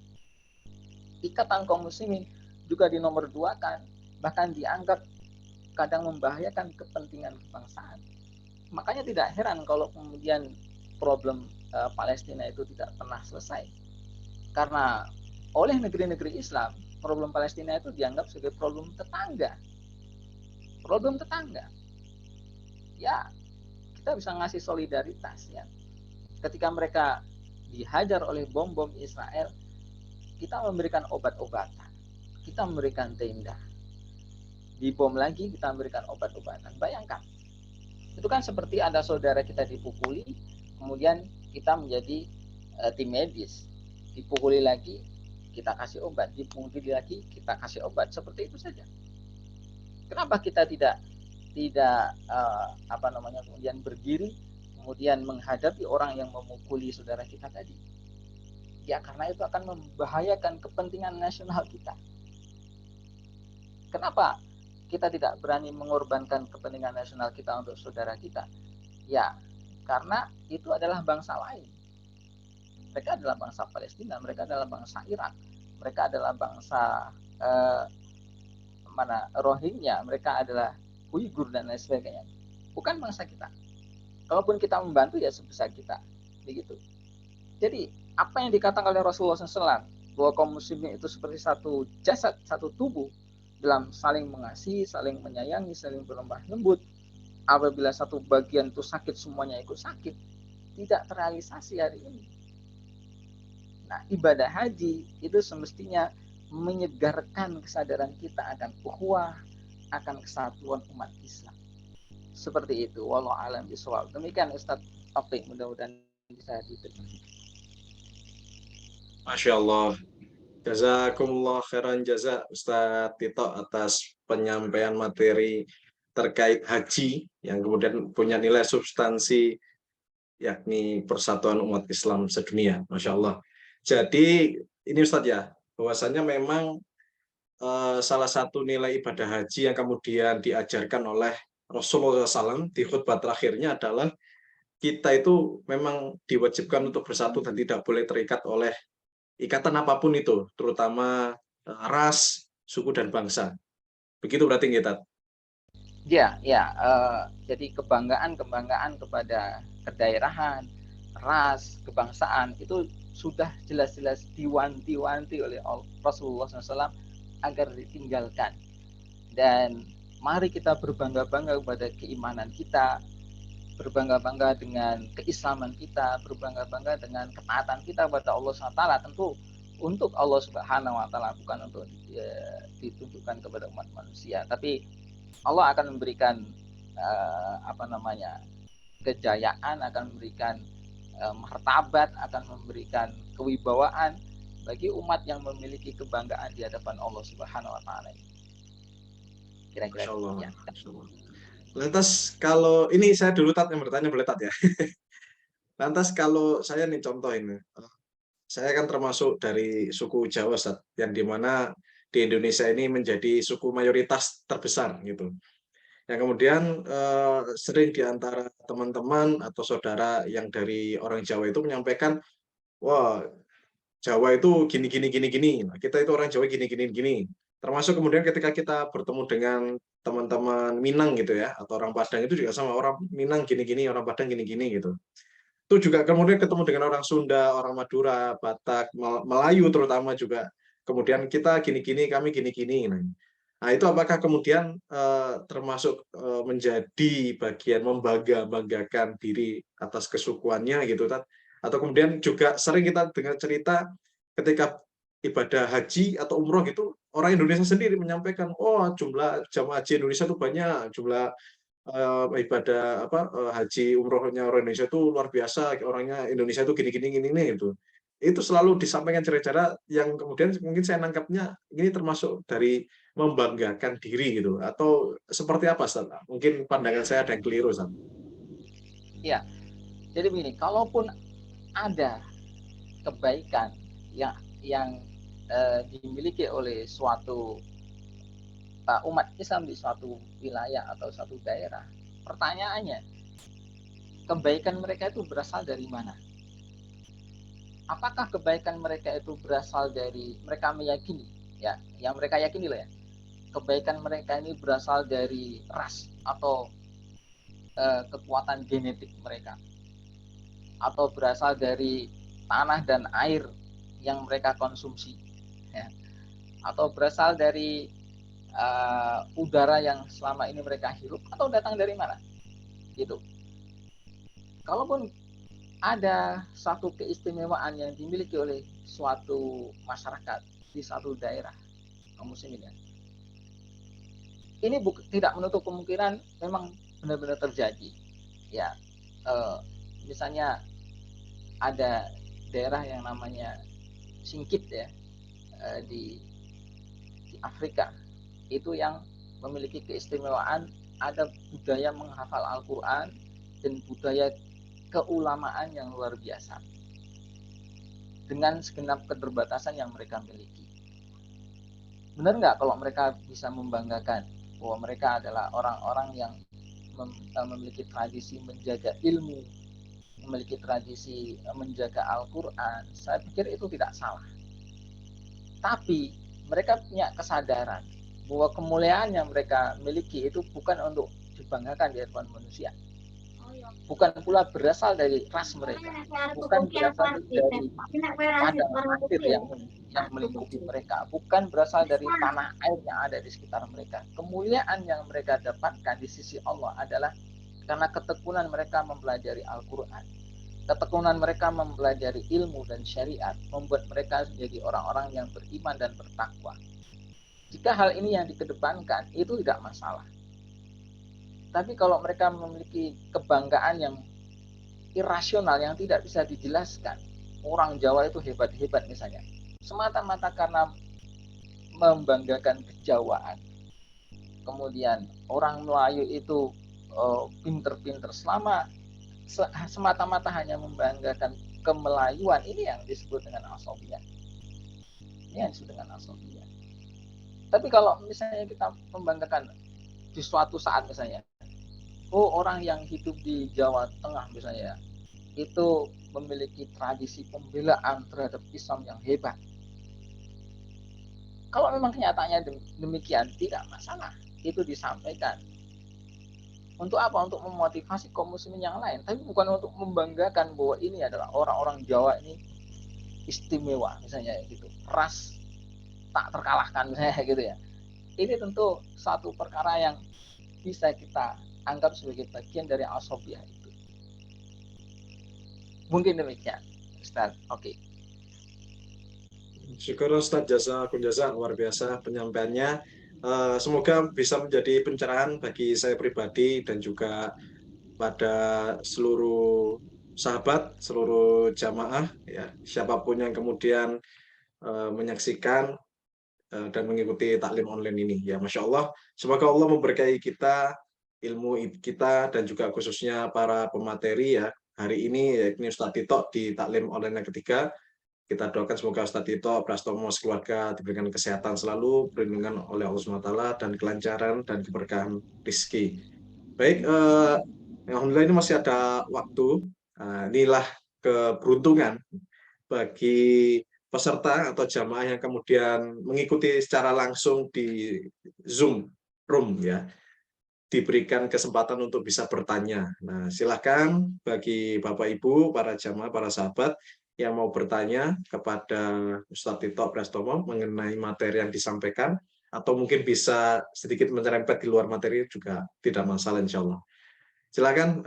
Ikatan kaum muslimin juga dinomor duakan, bahkan dianggap kadang membahayakan kepentingan kebangsaan. Makanya tidak heran kalau kemudian problem Palestina itu tidak pernah selesai, karena oleh negeri-negeri Islam problem Palestina itu dianggap sebagai problem tetangga. Problem tetangga. Ya, kita bisa ngasih solidaritas ya. Ketika mereka dihajar oleh bom-bom Israel, kita memberikan obat-obatan, kita memberikan tenda. Dibom lagi, kita memberikan obat-obatan. Bayangkan, itu kan seperti ada saudara kita dipukuli, kemudian kita menjadi tim medis. Dipukuli lagi, kita kasih obat, dipukuli lagi, kita kasih obat, seperti itu saja. Kenapa kita tidak kemudian berdiri, kemudian menghadapi orang yang memukuli saudara kita tadi? Ya, karena itu akan membahayakan kepentingan nasional kita. Kenapa kita tidak berani mengorbankan kepentingan nasional kita untuk saudara kita? Ya, karena itu adalah bangsa lain. Mereka adalah bangsa Palestina, mereka adalah bangsa Irak, mereka adalah bangsa Rohingya, mereka adalah Uighur dan lain sebagainya. Bukan bangsa kita. Kalaupun kita membantu ya sebesar kita, begitu. Jadi apa yang dikatakan oleh Rasulullah SAW bahwa kaum muslimin itu seperti satu jasad, satu tubuh dalam saling mengasihi, saling menyayangi, saling berlemah lembut. Apabila satu bagian itu sakit, semuanya ikut sakit. Tidak terrealisasi hari ini. Nah, ibadah haji itu semestinya menyegarkan kesadaran kita akan ukhuwah, akan kesatuan umat Islam. Seperti itu. Wallahu a'lam bishawab. Demikian Ustaz Taufik, mudah-mudahan bisa diterima. Masya Allah. Jazakumullah khairan jaza Ustaz Tito atas penyampaian materi terkait haji yang kemudian punya nilai substansi yakni persatuan umat Islam sedunia. Masya Allah. Jadi ini Ustadz ya, bahwasanya memang salah satu nilai ibadah haji yang kemudian diajarkan oleh Rasulullah SAW di khutbah terakhirnya adalah kita itu memang diwajibkan untuk bersatu dan tidak boleh terikat oleh ikatan apapun itu, terutama ras, suku, dan bangsa. Begitu berarti kita. Ya, ya. Jadi kebanggaan kepada kedaerahan, ras, kebangsaan itu sudah jelas-jelas diwanti-wanti oleh Rasulullah SAW agar ditinggalkan. Dan mari kita berbangga-bangga kepada keimanan kita, berbangga-bangga dengan keislaman kita, berbangga-bangga dengan ketaatan kita kepada Allah SWT. Tentu untuk Allah Subhanahu wa taala, bukan untuk ditunjukkan kepada umat manusia, tapi Allah akan memberikan kejayaan, akan memberikan martabat, akan memberikan kewibawaan bagi umat yang memiliki kebanggaan di hadapan Allah Subhanahu wa taala. Kira-kira Masya Allah. ya. Masya Allah. Lantas kalau ini saya dulu Tat yang bertanya, boleh Tat ya. Lantas kalau saya nih contoh ini, saya kan termasuk dari suku Jawa, Ustaz, yang dimana di Indonesia ini menjadi suku mayoritas terbesar gitu. Yang kemudian sering di antara teman-teman atau saudara yang dari orang Jawa itu menyampaikan, wah Jawa itu gini gini gini gini, kita itu orang Jawa gini gini gini. Termasuk kemudian ketika kita bertemu dengan teman-teman Minang gitu ya, atau orang Padang itu juga sama, orang Minang gini gini, orang Padang gini gini gitu. Itu juga kemudian ketemu dengan orang Sunda, orang Madura, Batak, Melayu terutama juga. Kemudian kita gini-gini, kami gini-gini. Nah, itu apakah kemudian termasuk menjadi bagian membanggakan diri atas kesukuannya gitu, Tat? Atau kemudian juga sering kita dengar cerita ketika ibadah haji atau umroh gitu, orang Indonesia sendiri menyampaikan, oh jumlah jamaah haji Indonesia itu banyak, jumlah ibadah haji umrohnya orang Indonesia itu luar biasa, orangnya Indonesia itu gini-gini gitu. Itu selalu disampaikan cara-cara yang kemudian mungkin saya nangkapnya ini termasuk dari membanggakan diri gitu, atau seperti apa, Ustaz? Mungkin pandangan saya ada yang keliru, Ustaz. Ya, jadi begini, kalaupun ada kebaikan yang dimiliki oleh suatu umat Islam di suatu wilayah atau suatu daerah, pertanyaannya, kebaikan mereka itu berasal dari mana? Apakah kebaikan mereka itu berasal dari mereka meyakini, ya, yang mereka yakini lah ya, kebaikan mereka ini berasal dari ras atau kekuatan genetik mereka, atau berasal dari tanah dan air yang mereka konsumsi, ya, atau berasal dari udara yang selama ini mereka hirup, atau datang dari mana? Gitu. Kalaupun ada satu keistimewaan yang dimiliki oleh suatu masyarakat di suatu daerah kaum muslimin, ini tidak menutup kemungkinan memang benar-benar terjadi. Ya, misalnya ada daerah yang namanya Singkit ya, di Afrika, itu yang memiliki keistimewaan ada budaya menghafal Al-Quran dan budaya keulamaan yang luar biasa dengan segenap keterbatasan yang mereka miliki. Benar nggak kalau mereka bisa membanggakan bahwa mereka adalah orang-orang yang memiliki tradisi menjaga ilmu, memiliki tradisi menjaga Al-Quran? Saya pikir itu tidak salah. Tapi mereka punya kesadaran bahwa kemuliaan yang mereka miliki itu bukan untuk dibanggakan di hadapan manusia, bukan pula berasal dari ras mereka, bukan berasal dari padang pasir yang melingkupi mereka, bukan berasal dari tanah air yang ada di sekitar mereka. Kemuliaan yang mereka dapatkan di sisi Allah adalah karena ketekunan mereka mempelajari Al-Quran, ketekunan mereka mempelajari ilmu dan syariat, membuat mereka menjadi orang-orang yang beriman dan bertakwa. Jika hal ini yang dikedepankan, itu tidak masalah. Tapi kalau mereka memiliki kebanggaan yang irasional, yang tidak bisa dijelaskan, orang Jawa itu hebat-hebat misalnya, semata-mata karena membanggakan kejawaan. Kemudian orang Melayu itu pinter-pinter, selama semata-mata hanya membanggakan kemelayuan, ini yang disebut dengan asabiyah. Ini yang disebut dengan asabiyah. Tapi kalau misalnya kita membanggakan di suatu saat misalnya, oh orang yang hidup di Jawa Tengah misalnya, itu memiliki tradisi pembelaan terhadap Islam yang hebat. Kalau memang kenyataannya demikian, tidak masalah. Itu disampaikan. Untuk apa? Untuk memotivasi kaum muslimin yang lain. Tapi bukan untuk membanggakan bahwa ini adalah orang-orang Jawa ini istimewa misalnya gitu. Ras tak terkalahkan misalnya gitu ya. Ini tentu satu perkara yang bisa kita anggap sebagai bagian dari asabiyah itu. Mungkin demikian, Ustaz. Oke. Syukur Ustaz, jasa luar biasa penyampaiannya. Semoga bisa menjadi pencerahan bagi saya pribadi dan juga pada seluruh sahabat, seluruh jamaah, ya, siapapun yang kemudian menyaksikan dan mengikuti taklim online ini. Ya, Masya Allah, semoga Allah memberkahi kita, ilmu kita, dan juga khususnya para pemateri ya. Hari ini, yakni Ustadz Tito di taklim online yang ketiga, kita doakan semoga Ustadz Tito, Prastomo, keluarga diberikan kesehatan selalu, perlindungan oleh Allah SWT, dan kelancaran dan keberkahan rizki. Baik, alhamdulillah ini masih ada waktu. Inilah keberuntungan bagi peserta atau jamaah yang kemudian mengikuti secara langsung di Zoom Room ya, diberikan kesempatan untuk bisa bertanya. Nah, silakan bagi Bapak Ibu, para jamaah, para sahabat yang mau bertanya kepada Ustadz Tito Prastomo mengenai materi yang disampaikan, atau mungkin bisa sedikit menyerempet di luar materi juga tidak masalah insya Allah. Silakan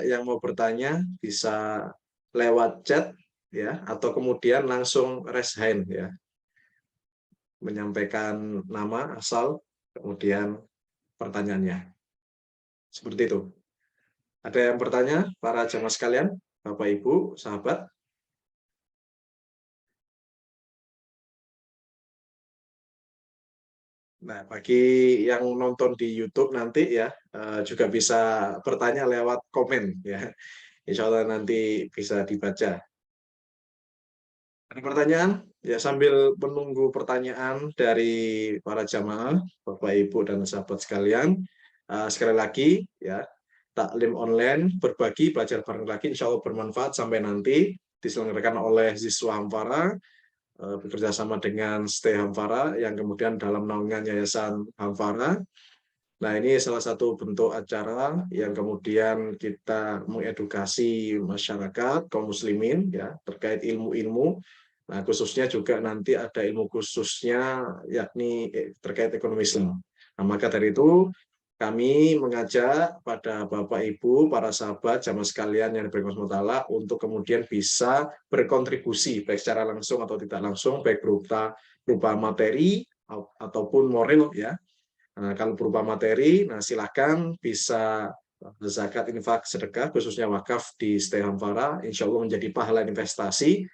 yang mau bertanya bisa lewat chat ya, atau kemudian langsung raise hand ya, menyampaikan nama, asal, kemudian pertanyaannya. Seperti itu. Ada yang bertanya, para jamaah sekalian, Bapak Ibu, sahabat? Nah, bagi yang nonton di YouTube nanti ya, juga bisa bertanya lewat komen ya. Insya Allah nanti bisa dibaca. Ada pertanyaan? Ya, sambil menunggu pertanyaan dari para jamaah, Bapak, Ibu, dan sahabat sekalian, sekali lagi, ya, taklim online, berbagi, belajar bareng lagi, insya Allah bermanfaat sampai nanti, diselenggarakan oleh Ziswa Hamfara, bekerja sama dengan Stay Hamfara, yang kemudian dalam naungan Yayasan Hamfara. Nah, ini salah satu bentuk acara yang kemudian kita mengedukasi masyarakat, kaum muslimin, ya, terkait ilmu-ilmu. Nah, khususnya juga nanti ada ilmu khususnya, yakni terkait ekonomi Islam. Nah, maka dari itu, kami mengajak pada Bapak, Ibu, para sahabat, jamaah sekalian yang diberi Allah untuk kemudian bisa berkontribusi, baik secara langsung atau tidak langsung, baik berupa materi ataupun moral, ya. Nah, kalau berupa materi, nah silakan bisa zakat, infak, sedekah, khususnya wakaf di Stay Hamfara, insya Allah menjadi pahala investasi.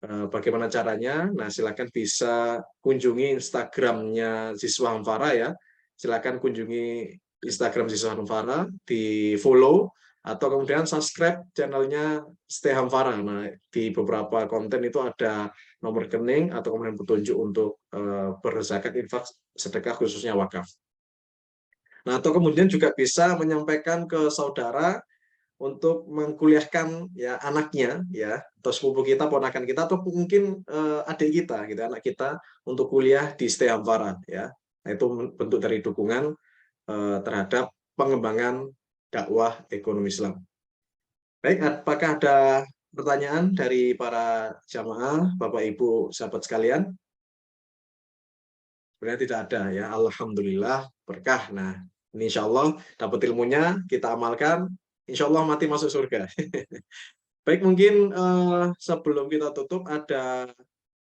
Bagaimana caranya? Nah, silakan bisa kunjungi Instagramnya Siswa Hamfara ya. Silakan kunjungi Instagram Siswa Hamfara, di follow atau kemudian subscribe channelnya Stay Hamfara. Nah, di beberapa konten itu ada nomor rekening atau kemudian petunjuk untuk berzakat, infak, sedekah, khususnya wakaf. Nah, atau kemudian juga bisa menyampaikan ke saudara untuk mengkuliahkan ya anaknya ya, atau sepupu kita, ponakan kita, atau mungkin adik kita gitu, anak kita untuk kuliah di Stay Hamfara ya. Nah, itu bentuk dari dukungan terhadap pengembangan dakwah ekonomi Islam. Baik, apakah ada pertanyaan dari para jamaah, Bapak Ibu, sahabat sekalian? Sebenarnya tidak ada ya, alhamdulillah berkah. Nah, ini insya Allah dapat ilmunya, kita amalkan, insya Allah mati masuk surga. Baik, mungkin sebelum kita tutup ada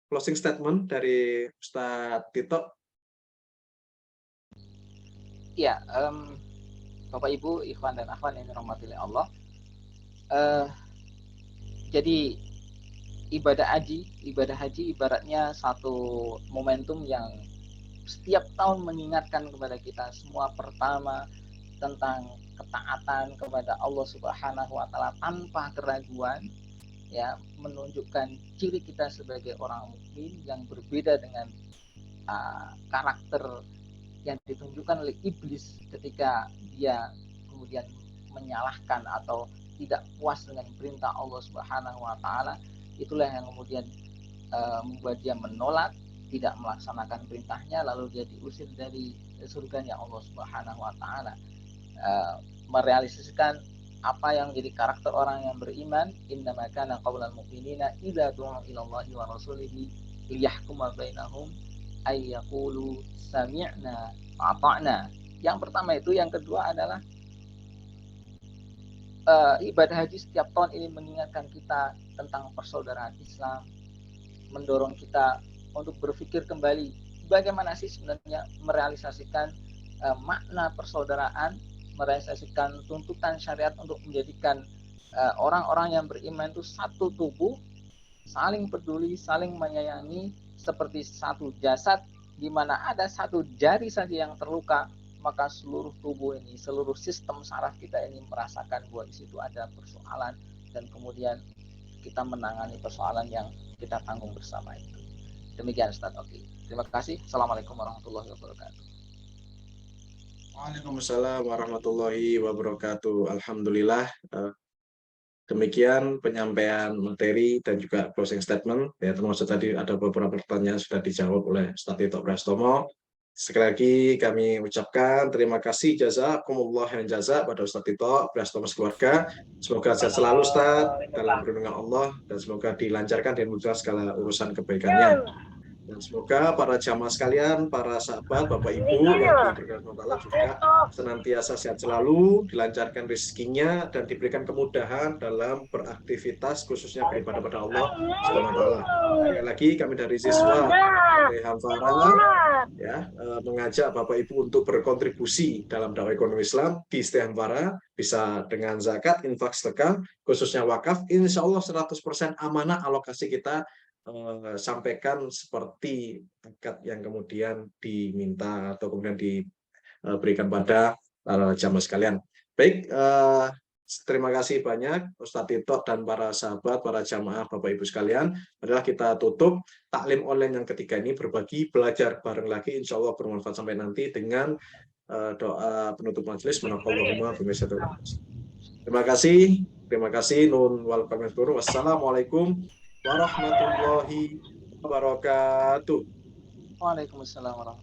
closing statement dari Ustadz Tito. Ya, Bapak Ibu, ikhwan dan akhwan yang dirahmati oleh Allah. Jadi ibadah haji ibaratnya satu momentum yang setiap tahun mengingatkan kepada kita semua. Pertama, tentang ketaatan kepada Allah Subhanahu wa taala tanpa keraguan, ya, menunjukkan ciri kita sebagai orang mukmin yang berbeda dengan karakter yang ditunjukkan oleh iblis ketika dia kemudian menyalahkan atau tidak puas dengan perintah Allah Subhanahu wa taala. Itulah yang kemudian membuat dia menolak, tidak melaksanakan perintahnya, lalu dia diusir dari surganya Allah Subhanahu wa taala. Merealisasikan apa yang jadi karakter orang yang beriman, innama kana qaulal mu'minina idza du'u ilallahi wa rasulihi liyahkuma bainahum ay yaqulu sami'na wa ata'na. Yang pertama itu, yang kedua adalah ibadah haji setiap tahun ini mengingatkan kita tentang persaudaraan Islam, mendorong kita untuk berpikir kembali bagaimana sih sebenarnya merealisasikan makna persaudaraan, merealisasikan tuntutan syariat untuk menjadikan orang-orang yang beriman itu satu tubuh, saling peduli, saling menyayangi, seperti satu jasad, di mana ada satu jari saja yang terluka, maka seluruh tubuh ini, seluruh sistem saraf kita ini merasakan bahwa di situ ada persoalan, dan kemudian kita menangani persoalan yang kita tanggung bersama itu. Demikian Ustaz. Oke. Terima kasih. Assalamualaikum warahmatullahi wabarakatuh. Waalaikumsalam warahmatullahi wabarakatuh. Alhamdulillah. Demikian penyampaian materi dan juga closing statement. Ya, termasuk tadi ada beberapa pertanyaan sudah dijawab oleh Ustaz Tito Prastomo. Sekali lagi kami ucapkan terima kasih jazakumullah khairan jaza pada Ustaz Tito Prastomo keluarga. Semoga sehat selalu Ustaz dalam perlindungan Allah, dan semoga dilancarkan dan dimudahkan segala urusan kebaikannya. Dan semoga para jamaah sekalian, para sahabat, Bapak Ibu yang diberkahi Allah juga senantiasa sehat selalu, dilancarkan rezekinya, dan diberikan kemudahan dalam beraktivitas, khususnya beribadah pada Allah Subhanahu wa taala. Sekali lagi kami dari siswa Hamfara ya mengajak Bapak Ibu untuk berkontribusi dalam dakwah ekonomi Islam di Hamfara, bisa dengan zakat, infak, sedekah, khususnya wakaf. Insya Allah 100% amanah alokasi kita sampaikan seperti zakat yang kemudian diminta atau kemudian diberikan pada para jamaah sekalian. Baik, terima kasih banyak Ustadz Tito dan para sahabat, para jamaah, Bapak Ibu sekalian. Adalah kita tutup taklim online yang ketiga ini, berbagi, belajar bareng lagi, insya Allah bermanfaat sampai nanti dengan doa penutup majelis. Terima kasih. Nun wal qabiyatur. Wassalamualaikum warahmatullahi wabarakatuh. Waalaikumsalam warahmatullahi wabarakatuh.